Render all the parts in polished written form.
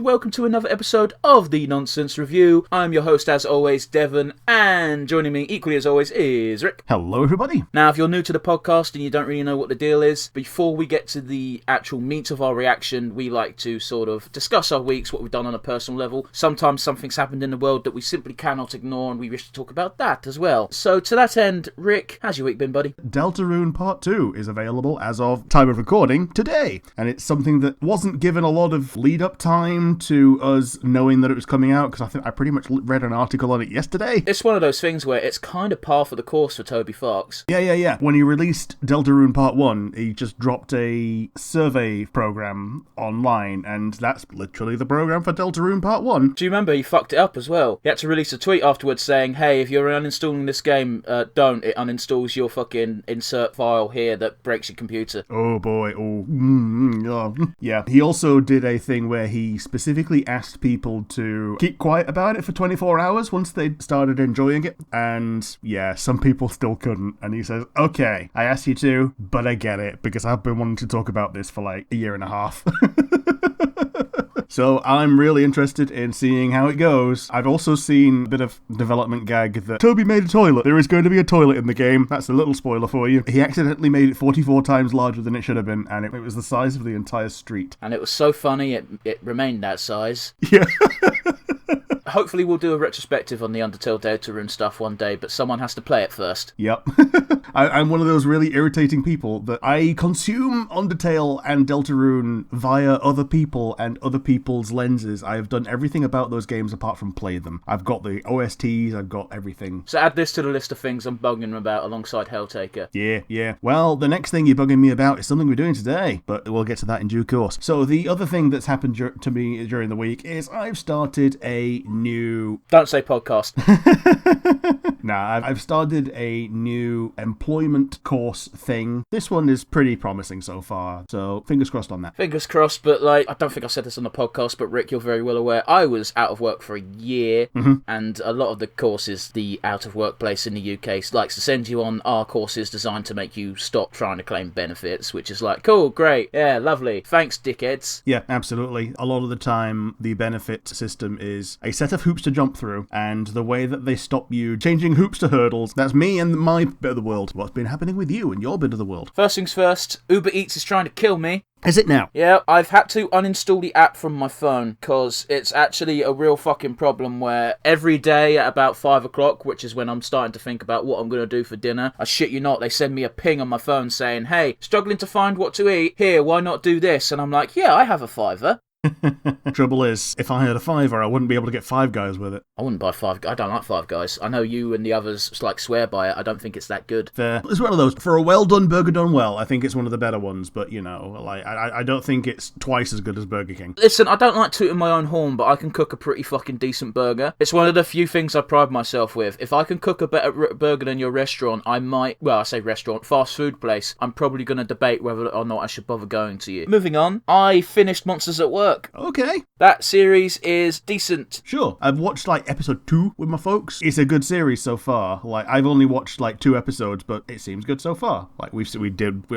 welcome to another episode of The Nonsense Review. I'm your host, as always, Devon, and joining me equally as always is Rick. Hello, everybody. Now, if you're new to the podcast and you don't really know what the deal is, before we get to the actual meat of our reaction, we like to sort of discuss our weeks, what we've done on a personal level. Sometimes something's happened in the world that we simply cannot ignore, and we wish to talk about that as well. So, to that end, Rick, how's your week been, buddy? Deltarune Part 2 is available as of time of recording today, and it's something that wasn't given a lot of lead-up time to us knowing that it was coming out, because I think I pretty much read an article on it yesterday. It's one of those things where it's kind of par for the course for Toby Fox. Yeah. When he released Deltarune Part 1, he just dropped a survey program online, and that's literally the program for Deltarune Part 1. Do you remember he fucked it up as well? He had to release a tweet afterwards saying, hey, if you're uninstalling this game, don't. It uninstalls your fucking insert file here that breaks your computer. Oh boy, Yeah, he also did a thing where he specifically asked people to keep quiet about it for 24 hours once they started enjoying it, and yeah, some people still couldn't, and he says, okay, I asked you to, but I get it, because I've been wanting to talk about this for like a year and a half. So I'm really interested in seeing how it goes. I've also seen a bit of development gag that Toby made a toilet. There is going to be a toilet in the game. That's a little spoiler for you. He accidentally made it 44 times larger than it should have been, and it was the size of the entire street. And it was so funny, it remained that size. Yeah. Hopefully we'll do a retrospective on the Undertale Deltarune stuff one day, but someone has to play it first. Yep. I'm one of those really irritating people that I consume Undertale and Deltarune via other people and other people's lenses. I have done everything about those games apart from play them. I've got the OSTs, I've got everything. So add this to the list of things I'm bugging them about alongside Helltaker. Yeah. Well, the next thing you're bugging me about is something we're doing today, but we'll get to that in due course. So the other thing that's happened to me during the week is I've started a new... Don't say podcast. I've started a new employment course thing. This one is pretty promising so far, so fingers crossed on that. Fingers crossed, but I don't think I said this on the podcast, but Rick, you're very well aware, I was out of work for a year, and a lot of the courses, the out of work place in the UK likes to send you on our courses designed to make you stop trying to claim benefits, which is like, cool, great, yeah, lovely, thanks, dickheads. Yeah, absolutely. A lot of the time, the benefit system is a set of hoops to jump through, and the way that they stop you changing hoops to hurdles, that's me and my bit of the world. What's been happening with you and your bit of the world? First things first, Uber Eats is trying to kill me. Is it now? Yeah, I've had to uninstall the app from my phone because it's actually a real fucking problem where every day at about 5 o'clock, which is when I'm starting to think about what I'm going to do for dinner, I shit you not, they send me a ping on my phone saying, hey, struggling to find what to eat? Here, why not do this? And I'm like, yeah, I have a $5. Trouble is, if I had a $5, I wouldn't be able to get Five Guys with it. I wouldn't buy I don't like Five Guys. I know you and the others swear by it. I don't think it's that good. Fair. It's one of those, for a well done burger done well, I think it's one of the better ones, but I don't think it's twice as good as Burger King. Listen, I don't like tooting my own horn, but I can cook a pretty fucking decent burger. It's one of the few things I pride myself with. If I can cook a better burger than your restaurant, I might, well, I say restaurant, fast food place, I'm probably going to debate whether or not I should bother going to you. Moving on, I finished Monsters at Work. Okay. That series is decent. Sure. I've watched episode 2 with my folks. It's a good series so far. I've only watched 2 episodes, but it seems good so far. We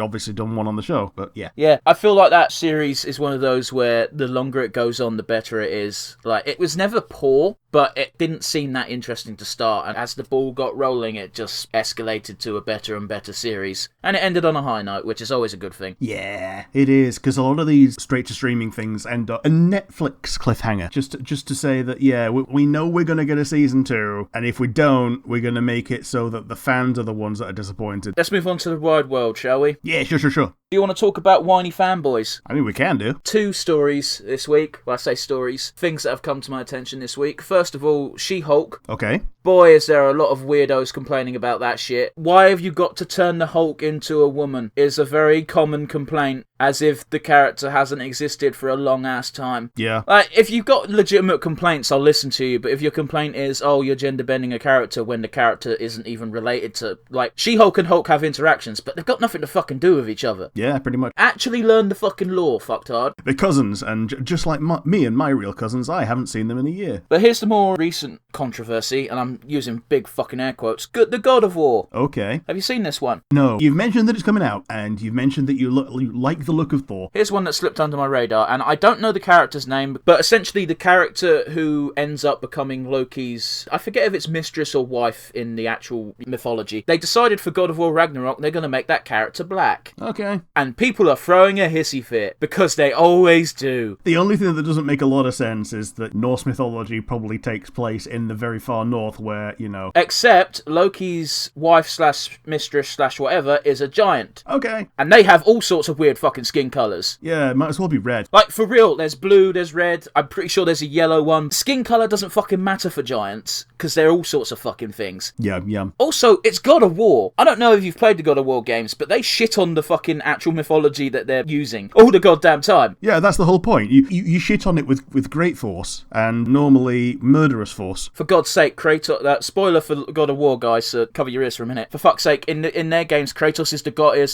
obviously done one on the show, but yeah. Yeah, I feel like that series is one of those where the longer it goes on, the better it is. It was never poor, but it didn't seem that interesting to start, and as the ball got rolling, it just escalated to a better and better series. And it ended on a high note, which is always a good thing. Yeah, it is, because a lot of these straight-to-streaming things end up a Netflix cliffhanger, just to say that, yeah, we know we're going to get a season 2, and if we don't, we're going to make it so that the fans are the ones that are disappointed. Let's move on to the wide world, shall we? Yeah, sure. Do you want to talk about whiny fanboys? I mean, we can do. 2 stories this week. Well, I say stories. Things that have come to my attention this week. First of all, She-Hulk. Okay. Boy, is there a lot of weirdos complaining about that shit. Why have you got to turn the Hulk into a woman? Is a very common complaint, as if the character hasn't existed for a long-ass time. Yeah. If you've got legitimate complaints, I'll listen to you, but if your complaint is, oh, you're gender-bending a character when the character isn't even related to... She-Hulk and Hulk have interactions, but they've got nothing to fucking do with each other. Yeah, pretty much. Actually learn the fucking lore, fucktard. They're cousins, and just like me and my real cousins, I haven't seen them in a year. But here's the more recent controversy, and I'm using big fucking air quotes, the God of War. Okay. Have you seen this one? No. You've mentioned that it's coming out, and you've mentioned that you like the look of Thor. Here's one that slipped under my radar, and I don't know the character's name, but essentially the character who ends up becoming Loki's, I forget if it's mistress or wife in the actual mythology, they decided for God of War Ragnarok they're going to make that character black. Okay. And people are throwing a hissy fit, because they always do. The only thing that doesn't make a lot of sense is that Norse mythology probably takes place in the very far north where, Except Loki's wife slash mistress slash whatever is a giant. Okay. And they have all sorts of weird fucking skin colours. Yeah, it might as well be red. Like, for real, there's blue, there's red, I'm pretty sure there's a yellow one. Skin colour doesn't fucking matter for giants, because they're all sorts of fucking things. Yeah. Also, it's God of War. I don't know if you've played the God of War games, but they shit on the fucking actual mythology that they're using all the goddamn time. Yeah, that's the whole point. You shit on it with great force, and normally murderous force. For God's sake, Kratos... spoiler for God of War, guys, so cover your ears for a minute. For fuck's sake, in their games, Kratos is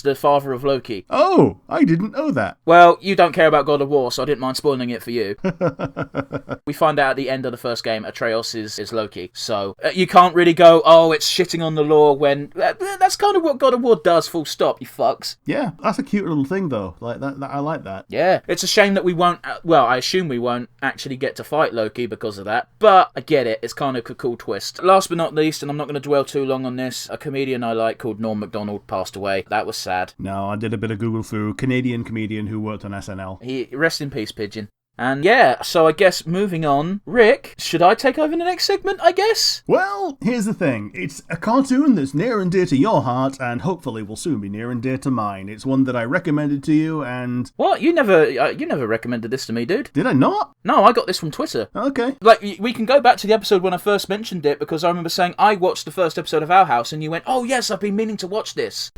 the father of Loki. Oh, I didn't know that. Well, you don't care about God of War, so I didn't mind spoiling it for you. We find out at the end of the first game, Atreus is Loki. So, you can't really go, oh, it's shitting on the lore when... that's kind of what God of War does, full stop, you fucks. Yeah, that's a cute little thing, though. Like that I like that. Yeah, it's a shame that we won't... well, I assume we won't actually get to fight Loki because of that, but I get it. It's kind of a cool twist. Last but not least, and I'm not going to dwell too long on this, a comedian I like called Norm Macdonald passed away. That was sad. No, I did a bit of Google through. Canadian comedian who worked on SNL. Rest in peace, Pigeon. And yeah, so I guess moving on, Rick, should I take over the next segment, I guess? Well, here's the thing. It's a cartoon that's near and dear to your heart, and hopefully will soon be near and dear to mine. It's one that I recommended to you, and... What? You never recommended this to me, dude. Did I not? No, I got this from Twitter. Okay. Like, we can go back to the episode when I first mentioned it, because I remember saying I watched the first episode of Our House, and you went, oh yes, I've been meaning to watch this.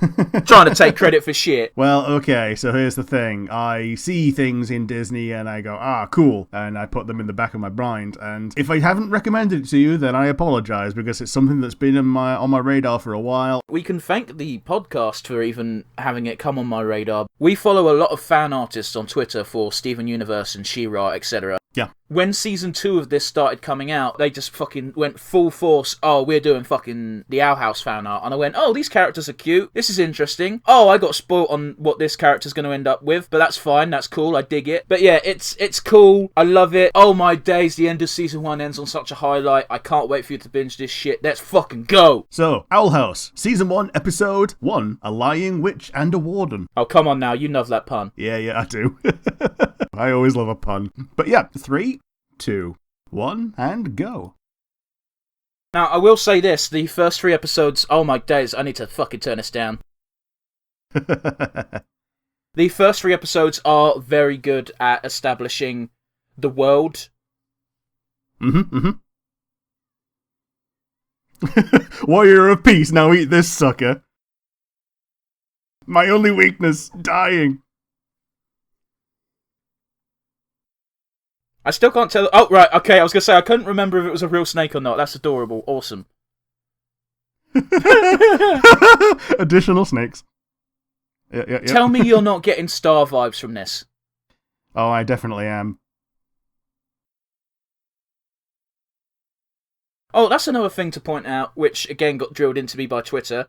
Trying to take credit for shit. Well, okay, so here's the thing. I see things in Disney, and I go, cool. And I put them in the back of my mind. And if I haven't recommended it to you, then I apologise, because it's something that's been on my radar for a while. We can thank the podcast for even having it come on my radar. We follow a lot of fan artists on Twitter for Steven Universe and She-Ra, etc. Yeah. When season 2 of this started coming out, they just fucking went full force, oh, we're doing fucking the Owl House fan art. And I went, oh, these characters are cute. This is interesting. Oh, I got spoiled on what this character's going to end up with, but that's fine. That's cool. I dig it. But yeah, it's cool. I love it. Oh my days, the end of season 1 ends on such a highlight. I can't wait for you to binge this shit. Let's fucking go. So, Owl House, season 1, episode 1, A Lying Witch and a Warden. Oh, come on now. You love that pun. Yeah, I do. I always love a pun. But yeah, 3, 2, 1, and go. Now, I will say this. The first 3 episodes... Oh my days, I need to fucking turn this down. The first 3 episodes are very good at establishing the world. Warrior of Peace, now eat this sucker. My only weakness, dying. I still can't tell... Oh, right, okay, I was going to say, I couldn't remember if it was a real snake or not. That's adorable. Awesome. Additional snakes. Yeah. Tell me you're not getting Star vibes from this. Oh, I definitely am. Oh, that's another thing to point out, which again got drilled into me by Twitter.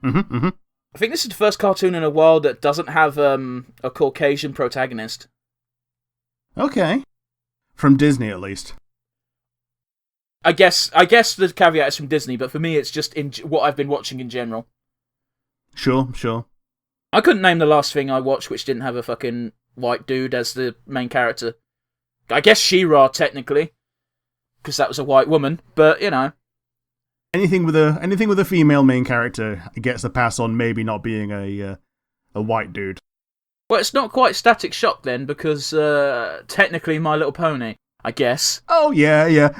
I think this is the first cartoon in a while that doesn't have a Caucasian protagonist. Okay. From Disney, at least. I guess the caveat is from Disney, but for me it's just in what I've been watching in general. Sure. I couldn't name the last thing I watched which didn't have a fucking white dude as the main character. I guess She-Ra, technically, because that was a white woman, but, you know. Anything with a female main character gets a pass on maybe not being a white dude. Well, it's not quite Static Shock then, because technically My Little Pony, I guess. Oh, yeah. You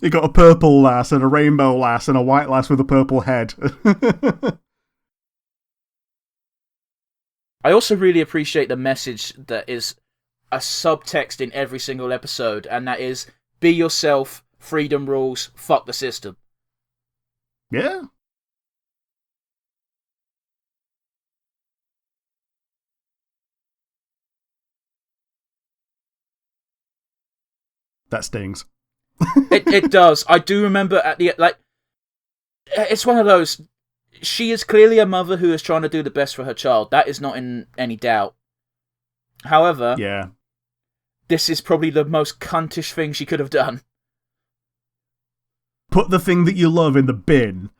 got a purple lass and a rainbow lass and a white lass with a purple head. I also really appreciate the message that is a subtext in every single episode, and that is, be yourself, freedom rules, fuck the system. Yeah. That stings. It does. I do remember at the like. It's one of those. She is clearly a mother who is trying to do the best for her child. That is not in any doubt. However, Yeah. this is probably the most cuntish thing she could have done. Put the thing that you love in the bin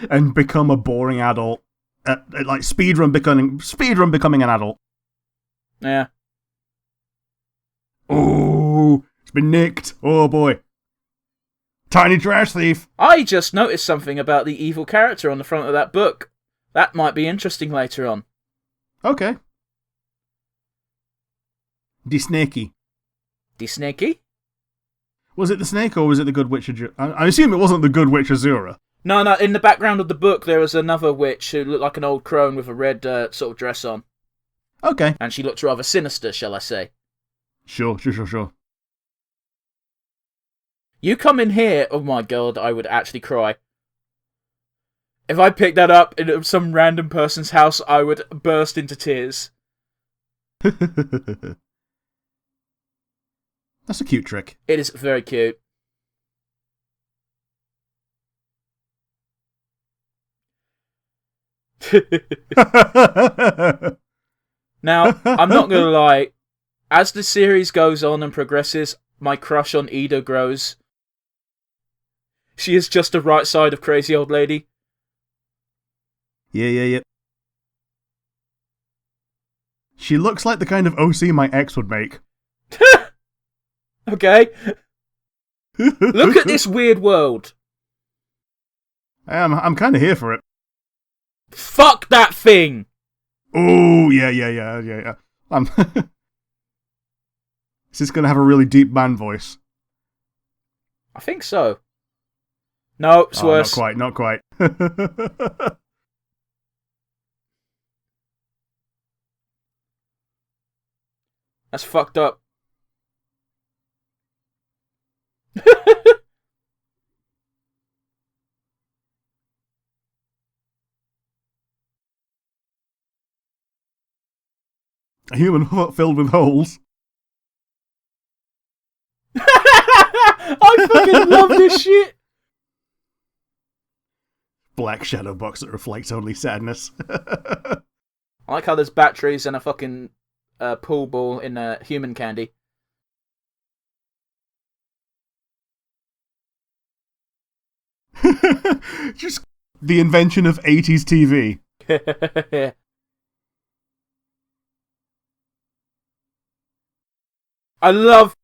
and become a boring adult. Like speedrun becoming an adult. Yeah. Oh, it's been nicked. Oh boy. Tiny trash thief. I just noticed something about the evil character on the front of that book. That might be interesting later on. Okay. The snakey. The snakey? Was it the snake or was it the good witch? I assume it wasn't the good witch Azura. No, in the background of the book there was another witch who looked like an old crone with a red sort of dress on. Okay. And she looked rather sinister, shall I say. Sure. You come in here, oh my god, I would actually cry. If I picked that up in some random person's house, I would burst into tears. That's a cute trick. It is very cute. Now, I'm not gonna lie, as the series goes on and progresses, my crush on Ida grows. She is just the right side of crazy old lady. Yeah. She looks like the kind of OC my ex would make. Okay. Look at this weird world. I'm kind of here for it. Fuck that thing! Oh, yeah. Is this going to have a really deep man voice? I think so. No, it's worse. Not quite. That's fucked up. A human filled with holes. I fucking love this shit! Black shadow box that reflects only sadness. I like how there's batteries and a fucking pool ball in human candy. Just the invention of 80s TV. I love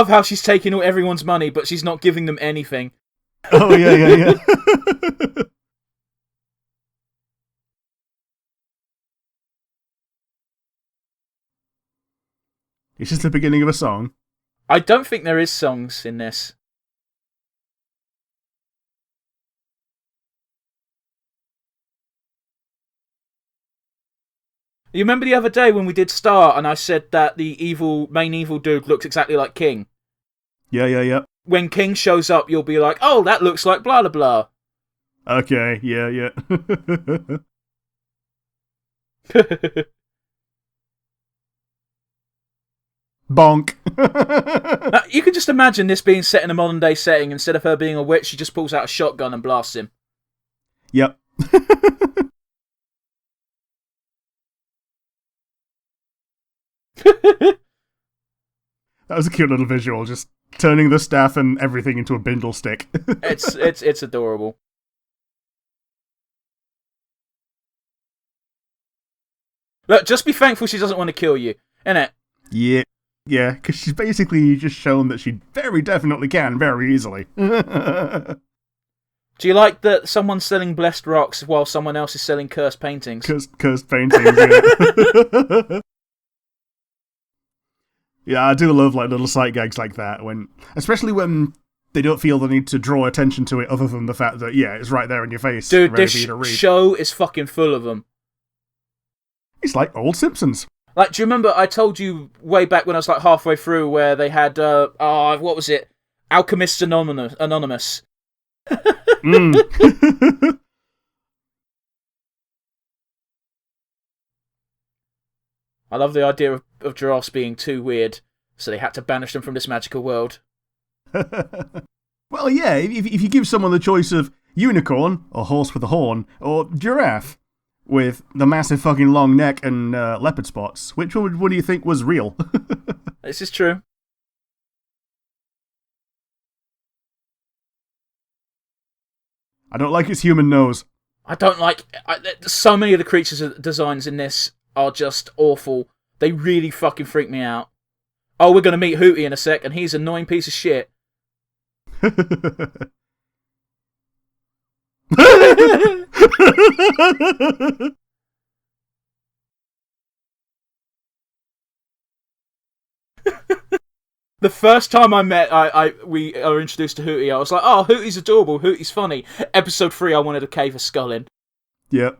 how she's taking everyone's money, but she's not giving them anything. Oh, yeah. It's just the beginning of a song. I don't think there is songs in this. You remember the other day when we did Star and I said that the main evil dude looks exactly like King? Yeah. When King shows up, you'll be like, oh, that looks like blah, blah, blah. Okay, yeah. Bonk. Now, you can just imagine this being set in a modern day setting. Instead of her being a witch, she just pulls out a shotgun and blasts him. Yep. That was a cute little visual, just turning the staff and everything into a bindle stick. It's adorable. Look, just be thankful she doesn't want to kill you, innit? Yeah, because she's basically just shown that she very definitely can very easily. Do you like that someone's selling blessed rocks while someone else is selling cursed paintings? Cursed paintings, yeah. Yeah, I do love like little sight gags like that, especially when they don't feel the need to draw attention to it other than the fact that, yeah, it's right there in your face. Dude, this show is fucking full of them. It's like old Simpsons. Like, do you remember I told you way back when I was like halfway through where they had, what was it? Alchemists Anonymous. Mm. I love the idea of giraffes being too weird, so they had to banish them from this magical world. Well, yeah, if you give someone the choice of unicorn, or horse with a horn, or giraffe with the massive fucking long neck and leopard spots, which one do you think was real? This is true. I don't like its human nose. I don't like... so many of the creatures designs in this are just awful. They really fucking freak me out. Oh, we're going to meet Hootie in a sec, and he's an annoying piece of shit. The first time I met, we are introduced to Hootie, I was like, oh, Hootie's adorable, Hootie's funny. Episode 3, I wanted to cave a skull in. Yep.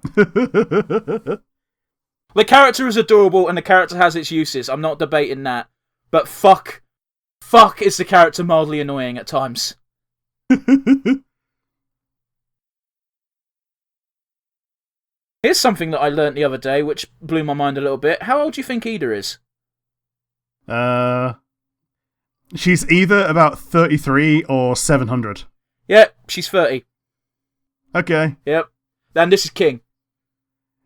The character is adorable, and the character has its uses. I'm not debating that. But fuck is the character mildly annoying at times. Here's something that I learnt the other day, which blew my mind a little bit. How old do you think Ida is? She's either about 33 or 700. Yep, she's 30. Okay. Yep. And this is King.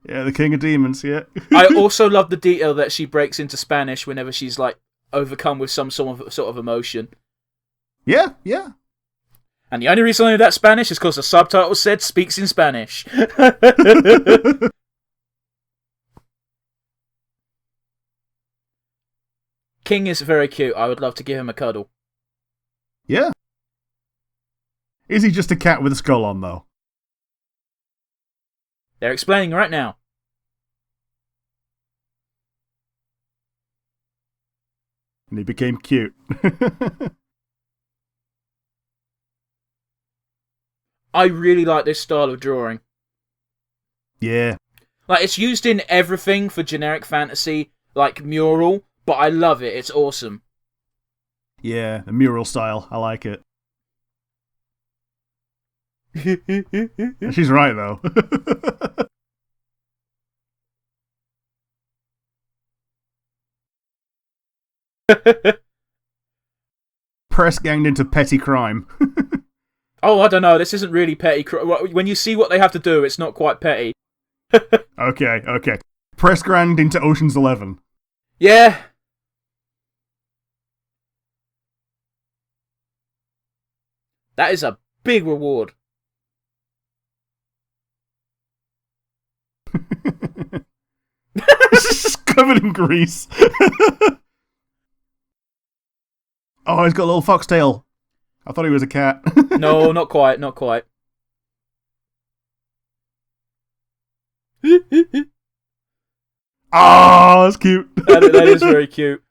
Yeah, the king of demons, yeah. I also love the detail that she breaks into Spanish whenever she's, like, overcome with some sort of emotion. Yeah, yeah. And the only reason I know that Spanish is because the subtitle said speaks in Spanish. King is very cute. I would love to give him a cuddle. Yeah. Is he just a cat with a skull on, though? They're explaining right now. And he became cute. I really like this style of drawing. Yeah. Like, it's used in everything for generic fantasy, like mural, but I love it. It's awesome. Yeah, the mural style. I like it. She's right, though. Press ganged into petty crime. Oh, I don't know. This isn't really petty. When you see what they have to do, it's not quite petty. Okay. Press ganged into Ocean's 11. Yeah. That is a big reward. It's just covered in grease. Oh, he's got a little foxtail. I thought he was a cat. No, not quite. Oh, that's cute. That is very cute.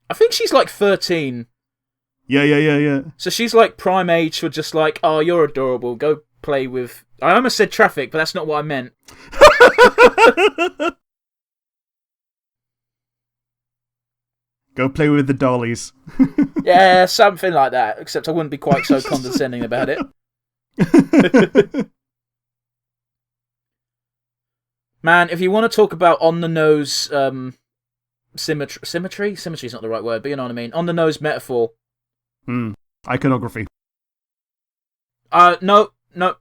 I think she's like 13. Yeah. So she's like prime age for just like, oh, you're adorable. Go play with... I almost said traffic, but that's not what I meant. Go play with the dollies. Yeah, something like that. Except I wouldn't be quite so condescending about it. Man, if you want to talk about on-the-nose symmetry? Symmetry's not the right word, but you know what I mean. On-the-nose metaphor. Iconography. No. Not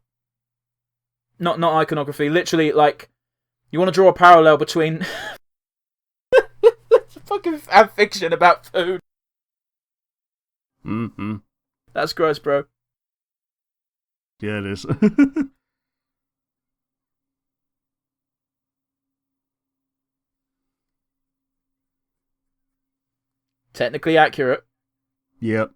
iconography. Literally, like, you want to draw a parallel between... fucking fan fiction about food. Mm-hmm. That's gross, bro. Yeah, it is. Technically accurate. Yep.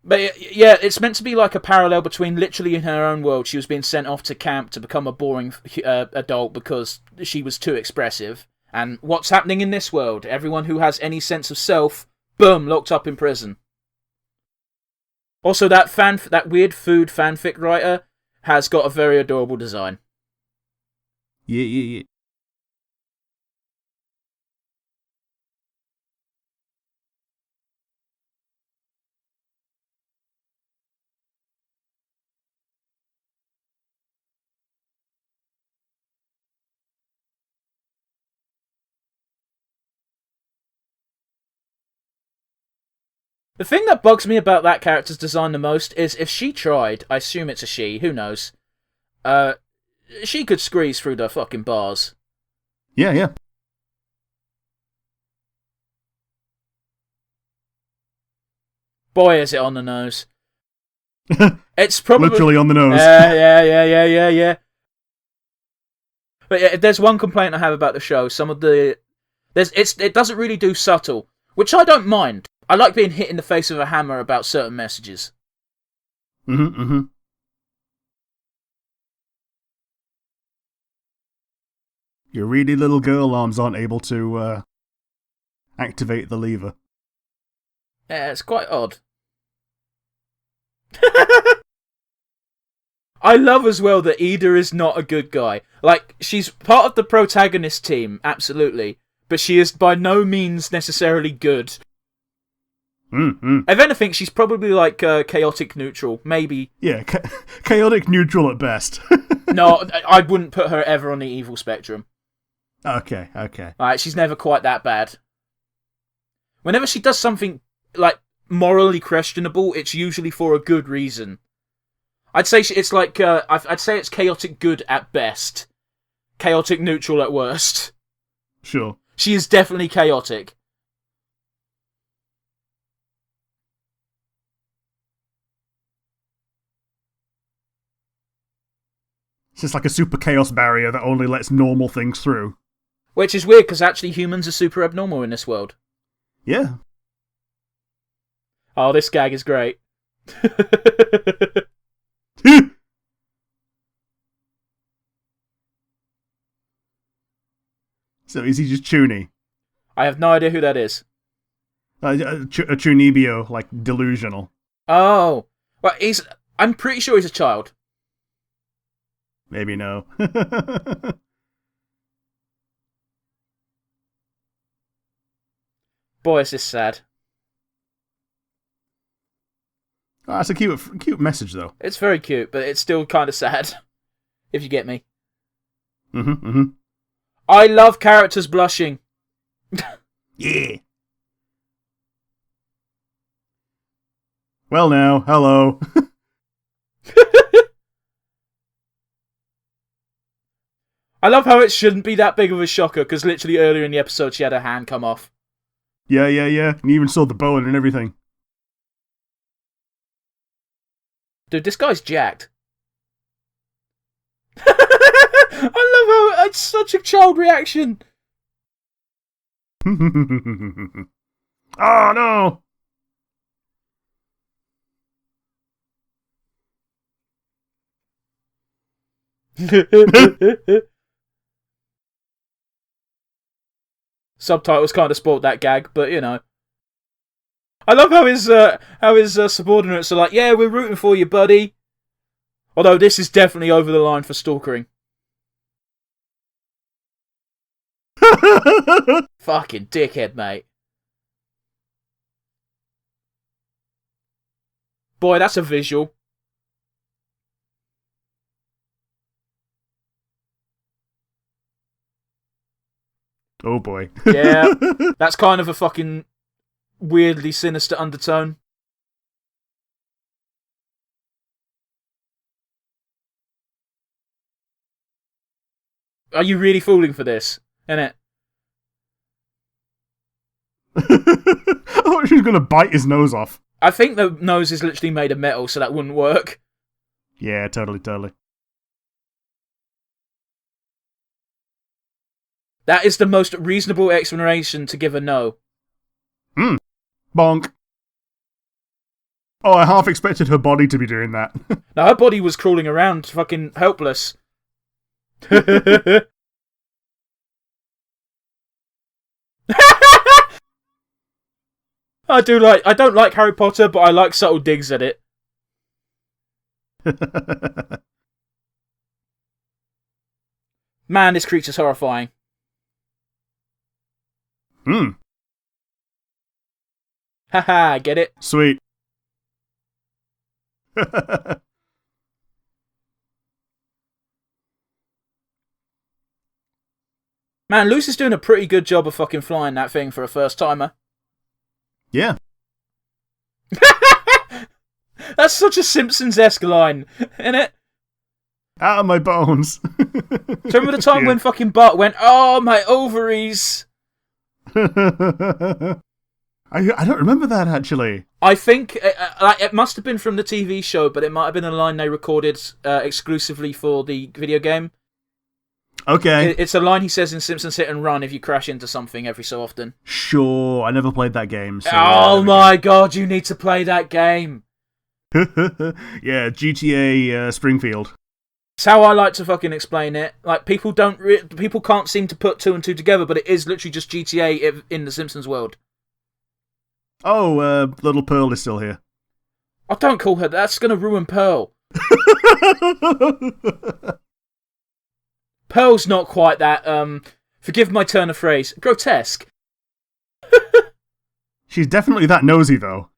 But yeah, it's meant to be like a parallel between literally in her own world, she was being sent off to camp to become a boring adult because she was too expressive. And what's happening in this world? Everyone who has any sense of self, boom, locked up in prison. Also, that weird food fanfic writer has got a very adorable design. Yeah. The thing that bugs me about that character's design the most is if she tried, I assume it's a she, who knows, she could squeeze through the fucking bars. Yeah, yeah. Boy, is it on the nose. It's probably... Literally on the nose. Yeah. But yeah, if there's one complaint I have about the show, it doesn't really do subtle, which I don't mind. I like being hit in the face with a hammer about certain messages. Your really little girl arms aren't able to activate the lever. Yeah, it's quite odd. I love as well that Ida is not a good guy. Like, she's part of the protagonist team, absolutely, but she is by no means necessarily good. If anything, she's probably like chaotic neutral, maybe. Yeah, chaotic neutral at best. No, I wouldn't put her ever on the evil spectrum. Okay. Like, she's never quite that bad. Whenever she does something, like, morally questionable, it's usually for a good reason. I'd say it's like, I'd say it's chaotic good at best. Chaotic neutral at worst. Sure. She is definitely chaotic. It's just like a super chaos barrier that only lets normal things through. Which is weird, because actually humans are super abnormal in this world. Yeah. Oh, this gag is great. So is he just Chuny? I have no idea who that is. A Chunibyo, like delusional. Oh. Well, I'm pretty sure he's a child. Maybe no. Boy, is this sad. Oh, that's a cute message, though. It's very cute, but it's still kind of sad. If you get me. I love characters blushing. Yeah. Well now, hello. I love how it shouldn't be that big of a shocker, because literally earlier in the episode she had her hand come off. Yeah. And you even saw the bone and everything. Dude, this guy's jacked. I love how it's such a child reaction. Oh no! Subtitles kind of spoiled that gag, but you know. I love how his subordinates are like, yeah, we're rooting for you, buddy. Although this is definitely over the line for stalkering. Fucking dickhead, mate. Boy, that's a visual. Oh boy. Yeah, that's kind of a fucking weirdly sinister undertone. Are you really falling for this? Innit? I thought she was going to bite his nose off. I think the nose is literally made of metal, so that wouldn't work. Yeah, totally. That is the most reasonable explanation to give a no. Bonk. Oh, I half expected her body to be doing that. Now, her body was crawling around, fucking helpless. I don't like Harry Potter, but I like subtle digs at it. Man, this creature's horrifying. Haha, get it? Sweet. Man, Lucy's doing a pretty good job of fucking flying that thing for a first timer. Yeah. That's such a Simpsons-esque line, isn't it? Out of my bones. Do you remember the time when fucking Bart went, "Oh, my ovaries"? I don't remember that, actually. I think it must have been from the TV show, but it might have been a line they recorded exclusively for the video game. Okay. It's a line he says in Simpsons Hit and Run if you crash into something every so often. Sure, I never played that game. So oh my god, you need to play that game. Yeah, GTA Springfield. It's how I like to fucking explain it. Like, people can't seem to put two and two together, but it is literally just GTA in the Simpsons world. Oh, Little Pearl is still here. Oh, don't call her. That's going to ruin Pearl. Pearl's not quite that, forgive my turn of phrase, grotesque. She's definitely that nosy, though.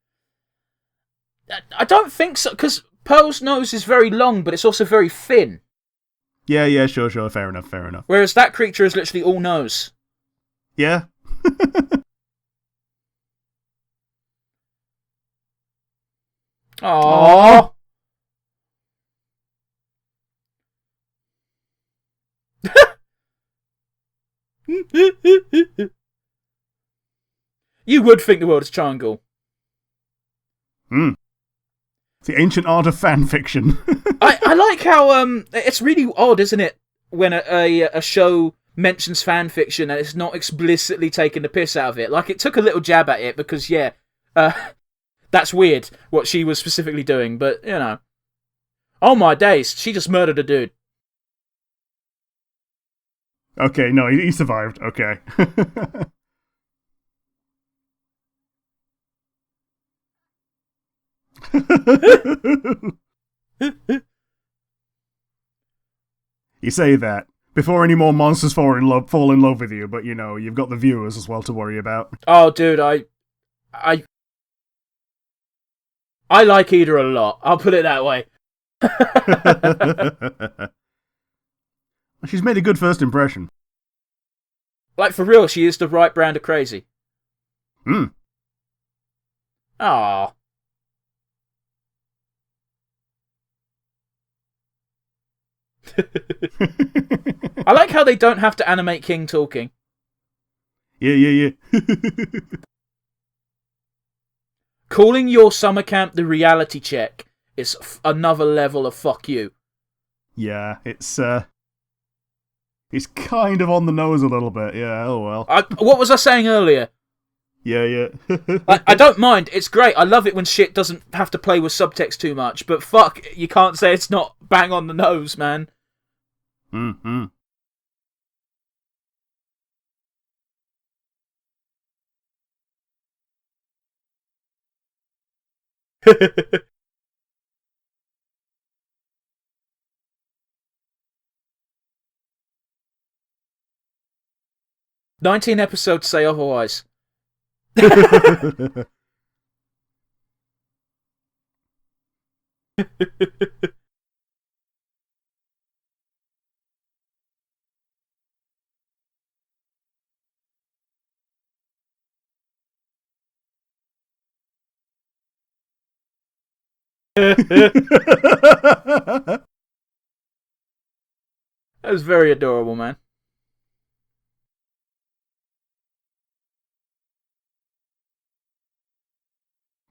I don't think so, because Pearl's nose is very long, but it's also very thin. Yeah, sure, fair enough. Whereas that creature is literally all nose. Yeah. Aww. You would think the world is triangle. The ancient art of fan fiction. I like how it's really odd, isn't it, when a show mentions fan fiction and it's not explicitly taking the piss out of it. Like, it took a little jab at it because that's weird what she was specifically doing, but you know. Oh my days, she just murdered a dude. Okay, no, he survived. Okay. You say that before any more monsters fall in love with you, but you know, you've got the viewers as well to worry about. Oh, dude, I like Ida a lot. I'll put it that way. She's made a good first impression. Like, for real, she is the right brand of crazy. Aww. I like how they don't have to animate King talking. Yeah. Calling your summer camp the reality check is another level of fuck you. Yeah, it's kind of on the nose a little bit. Yeah, oh well. What was I saying earlier? Yeah. I don't mind. It's great. I love it when shit doesn't have to play with subtext too much. But fuck, you can't say it's not bang on the nose, man. Mm-hmm. "19 episodes say otherwise." That was very adorable, man.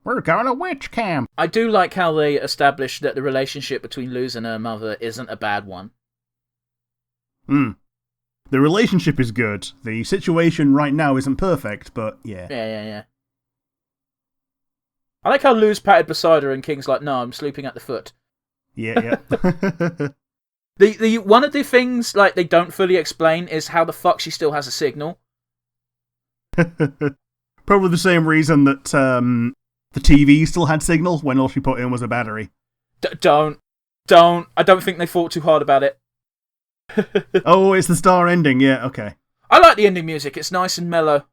We're going to witch camp. I do like how they established that the relationship between Luz and her mother isn't a bad one. The relationship is good. The situation right now isn't perfect, but yeah. Yeah. I like how Luz patted beside her and King's like, "No, I'm sleeping at the foot." Yeah. The one of the things like they don't fully explain is how the fuck she still has a signal. Probably the same reason that the TV still had signal when all she put in was a battery. Don't. I don't think they thought too hard about it. Oh, it's the star ending. Yeah, okay. I like the ending music. It's nice and mellow.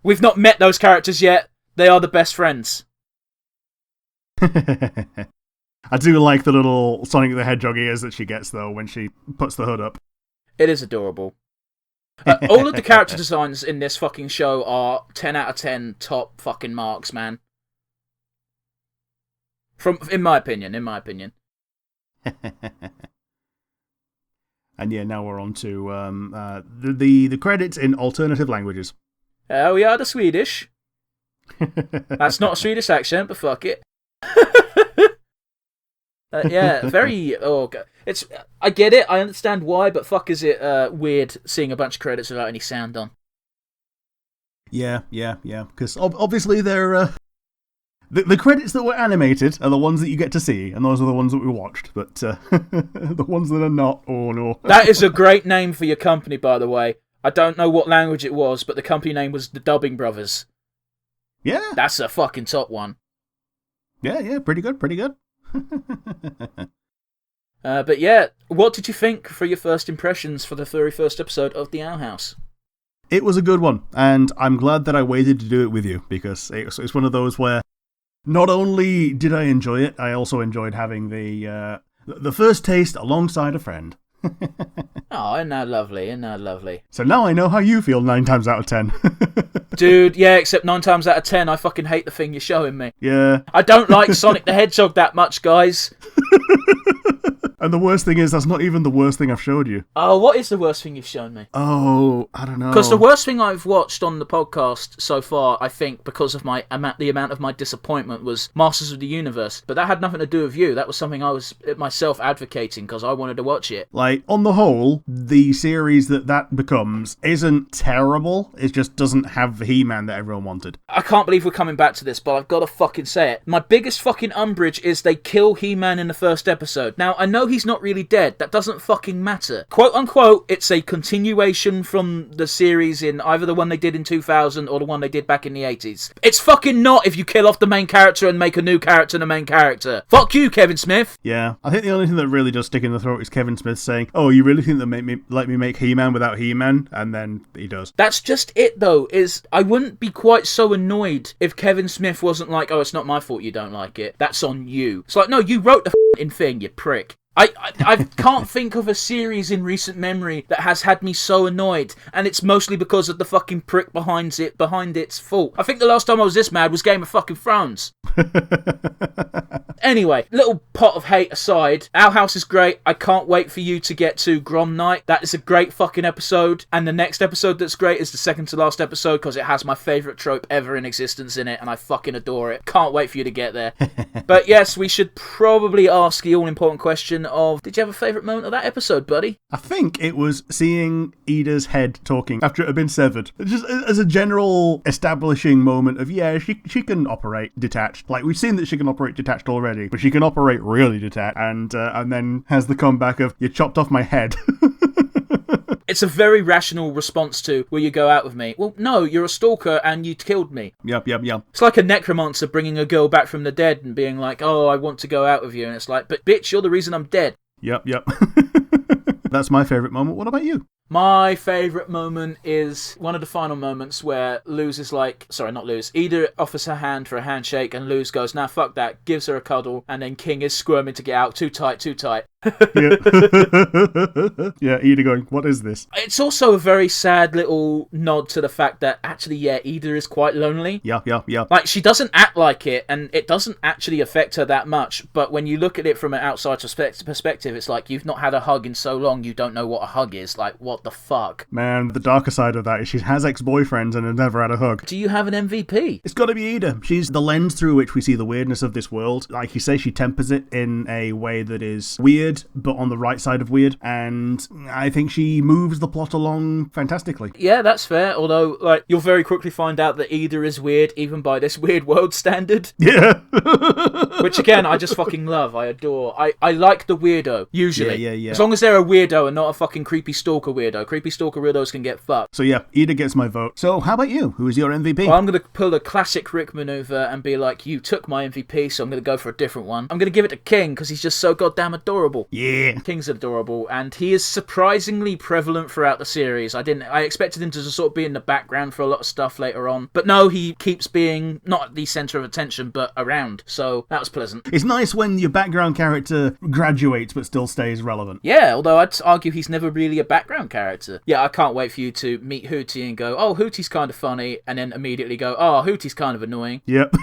We've not met those characters yet. They are the best friends. I do like the little Sonic the Hedgehog ears that she gets, though, when she puts the hood up. It is adorable. All of the character designs in this fucking show are 10 out of 10 top fucking marks, man. In my opinion. And yeah, now we're on to the credits in alternative languages. We are the Swedish. That's not a Swedish accent, but fuck it. Yeah, very. Oh, it's. I get it. I understand why, but fuck, is it weird seeing a bunch of credits without any sound on? Yeah. Because obviously they're the credits that were animated are the ones that you get to see, and those are the ones that we watched. But the ones that are not, oh no. That is a great name for your company, by the way. I don't know what language it was, but the company name was the Dubbing Brothers. Yeah, that's a fucking top one. Yeah, pretty good. But yeah, what did you think for your first impressions for the very first episode of The Owl House? It was a good one, and I'm glad that I waited to do it with you, because it's one of those where not only did I enjoy it, I also enjoyed having the first taste alongside a friend. Oh, isn't that lovely? So now I know how you feel 9 times out of 10. Dude, yeah, except 9 times out of 10, I fucking hate the thing you're showing me. Yeah. I don't like Sonic the Hedgehog that much, guys. And the worst thing is, that's not even the worst thing I've showed you. Oh, what is the worst thing you've shown me? Oh, I don't know. Because the worst thing I've watched on the podcast so far, I think, because of the amount of my disappointment, was Masters of the Universe. But that had nothing to do with you. That was something I was myself advocating because I wanted to watch it. Like, on the whole, the series that becomes isn't terrible. It just doesn't have the He-Man that everyone wanted. I can't believe we're coming back to this, but I've got to fucking say it. My biggest fucking umbrage is they kill He-Man in the first episode. Now, I know he's not really dead. That doesn't fucking matter. Quote unquote, it's a continuation from the series in either the one they did in 2000 or the one they did back in the 80s. It's fucking not if you kill off the main character and make a new character the main character. Fuck you, Kevin Smith. Yeah, I think the only thing that really does stick in the throat is Kevin Smith saying, "Oh, you really think that let me make He-Man without He-Man?" And then he does. That's just it, though, is I wouldn't be quite so annoyed if Kevin Smith wasn't like, "Oh, it's not my fault you don't like it. That's on you." It's like, no, you wrote the f***ing thing, you prick. I can't think of a series in recent memory that has had me so annoyed, and it's mostly because of the fucking prick behind its fault. I think the last time I was this mad was Game of fucking Thrones. Anyway, little pot of hate aside, Owl House is great. I can't wait for you to get to Grom Night. That is a great fucking episode, and the next episode that's great is the second to last episode because it has my favourite trope ever in existence in it, and I fucking adore it. Can't wait for you to get there. But yes, we should probably ask the all-important question of, did you have a favourite moment of that episode, buddy? I think it was seeing Ida's head talking after it had been severed. Just as a general establishing moment of, yeah, she can operate detached. Like, we've seen that she can operate detached already, but she can operate really detached, and then has the comeback of, you chopped off my head. It's a very rational response to, will you go out with me? Well, no, you're a stalker and you killed me. Yep. It's like a necromancer bringing a girl back from the dead and being like, oh, I want to go out with you. And it's like, but bitch, you're the reason I'm dead. Yep. That's my favourite moment. What about you? My favourite moment is one of the final moments where Luz is like, sorry, not Luz, Ida offers her hand for a handshake and Luz goes, nah, fuck that, gives her a cuddle, and then King is squirming to get out, too tight. Yeah. Yeah, Ida going, what is this? It's also a very sad little nod to the fact that actually, yeah, Ida is quite lonely. Yeah. Like, she doesn't act like it, and it doesn't actually affect her that much, but when you look at it from an outside perspective, it's like, you've not had a hug in so long, you don't know what a hug is. Like, what the fuck? Man, the darker side of that is she has ex-boyfriends and has never had a hug. Do you have an MVP? It's gotta be Ida. She's the lens through which we see the weirdness of this world. Like you say, she tempers it in a way that is weird, but on the right side of weird, and I think she moves the plot along fantastically. Yeah, that's fair, although, like, you'll very quickly find out that Ida is weird, even by this weird world standard. Yeah. Which, again, I just fucking love, I adore. I like the weirdo, usually. Yeah. As long as they're a weirdo and not a fucking creepy stalker weirdo. Creepy stalker weirdos can get fucked. So yeah, Ida gets my vote. So how about you? Who is your MVP? Well, I'm going to pull a classic Rick maneuver and be like, you took my MVP, so I'm going to go for a different one. I'm going to give it to King, because he's just so goddamn adorable. Yeah. King's adorable, and he is surprisingly prevalent throughout the series. I expected him to just sort of be in the background for a lot of stuff later on. But no, he keeps being not the centre of attention, but around. So that was pleasant. It's nice when your background character graduates but still stays relevant. Yeah, although I'd argue he's never really a background character. character. Yeah, I can't wait for you to meet Hootie and go, oh, Hootie's kind of funny, and then immediately go, oh, Hootie's kind of annoying. Yep.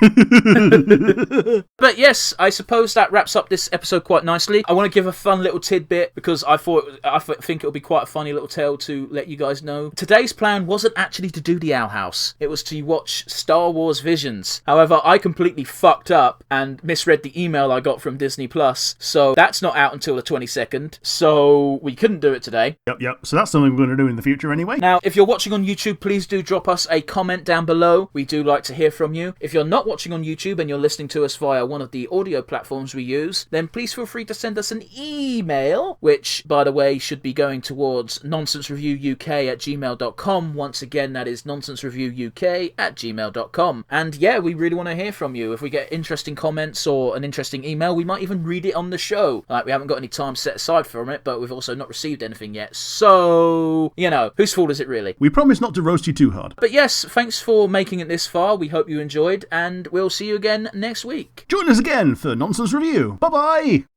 But yes, I suppose that wraps up this episode quite nicely. I want to give a fun little tidbit because I think it'll be quite a funny little tale to let you guys know. Today's plan wasn't actually to do the Owl House. It was to watch Star Wars Visions. However, I completely fucked up and misread the email I got from Disney Plus, so that's not out until the 22nd, so we couldn't do it today. Yep. So that's something we're going to do in the future anyway. Now, if you're watching on YouTube, please do drop us a comment down below. We do like to hear from you. If you're not watching on YouTube and you're listening to us via one of the audio platforms we use, then please feel free to send us an email, which, by the way, should be going towards nonsensereviewuk@gmail.com. Once again, that is nonsensereviewuk@gmail.com. And yeah, we really want to hear from you. If we get interesting comments or an interesting email, we might even read it on the show. We haven't got any time set aside from it, but we've also not received anything yet. So, whose fault is it really? We promise not to roast you too hard. But yes, thanks for making it this far. We hope you enjoyed, and we'll see you again next week. Join us again for Nonsense Review. Bye-bye!